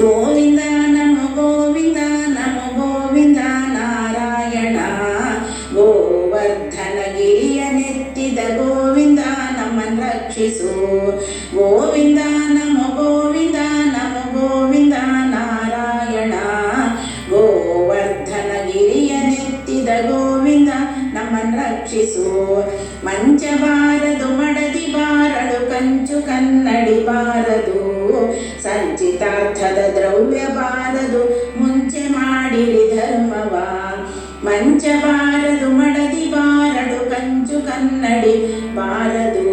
ಗೋವಿಂದ ನಮೋ ಗೋವಿಂದ ನಮೋ ಗೋವಿಂದ ನಾರಾಯಣ. ಗೋವರ್ಧನಗಿರಿಯ ನೆತ್ತಿದ ಗೋವಿಂದ ನಮ್ಮನ್ನು ರಕ್ಷಿಸು. ಗೋವಿಂದ ನಮೋ ಗೋವಿಂದ ನಮೋ ಗೋವಿಂದ ನಾರಾಯಣ. ಗೋವರ್ಧನಗಿರಿಯ ನೆತ್ತಿದ ಗೋವಿಂದ ನಮ್ಮನ್ನು ರಕ್ಷಿಸು. ಮಂಚ ಬಾರದು ಮಡದಿ ಬಾರಡು ಕಂಚು ಕನ್ನಡಿ ಬಾರದು. ಸಂಚಿತಾರ್ಥದ ದ್ರವ್ಯ ಬಾರದು ಮುಂಚೆ ಮಾಡಿರಿ ಧರ್ಮವ. ಮಂಚ ಬಾರದು ಮಡದಿ ಬಾರಡು ಕಂಚು ಕನ್ನಡಿ ಬಾರದು.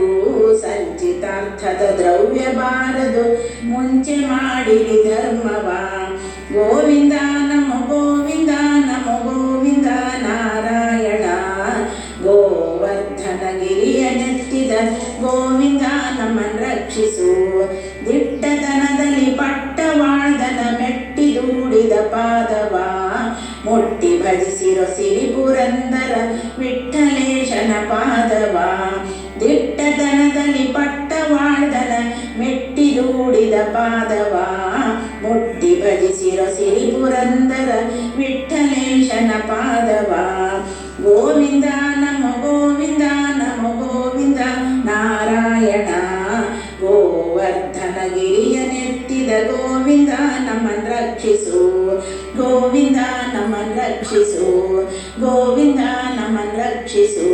ಸಂಚಿತಾರ್ಥದ ದ್ರವ್ಯ ಬಾರದು ಮುಂಚೆ ಮಾಡಿರಿ ಧರ್ಮವ. ಗೋವಿಂದ ನಮೋ ಗೋವಿಂದ ನಮೋ ಗೋವಿಂದ ನಾರಾಯಣ. ಗೋವರ್ಧನಗಿರಿಯ ನೆತ್ತಿದ ಗೋವಿಂದ ನಮ್ಮನ್ನು ರಕ್ಷಿಸು. ದಿಟ್ಟತನದಲ್ಲಿ ಪಟ್ಟವಾಳ್ದನ ಮೆಟ್ಟಿದೂಡಿದ ಪಾದವ. ಮುಟ್ಟಿ ಭಜಿಸಿರೋ ಸಿರಿ ಪುರಂದರ ವಿಠ್ಠಲೇಶನ ಪಾದವ. ದಿಟ್ಟತನದಲ್ಲಿ ಪಟ್ಟವಾಳ್ದನ ಮೆಟ್ಟಿದೂಡಿದ ಪಾದವ. ಮುಟ್ಟಿ ಭಜಿಸಿರೋ ಸಿರಿ ಪುರಂದರ ವಿಠ್ಠಲೇಶನ ಪಾದವ. ಗೋವಿಂದ ನಮೋ ಗೋವಿಂದ ನಮೋ ಗೋವಿಂದ ನಾರಾಯಣ. ಗೋವರ್ಧನಗಿರಿಯ ನೆತ್ತಿದ ಗೋವಿಂದ ನಮ್ಮನ್ನು ರಕ್ಷಿಸು. ಗೋವಿಂದ ನಮ್ಮನ್ನು ರಕ್ಷಿಸು. ಗೋವಿಂದ ನಮ್ಮನ್ನು ರಕ್ಷಿಸು.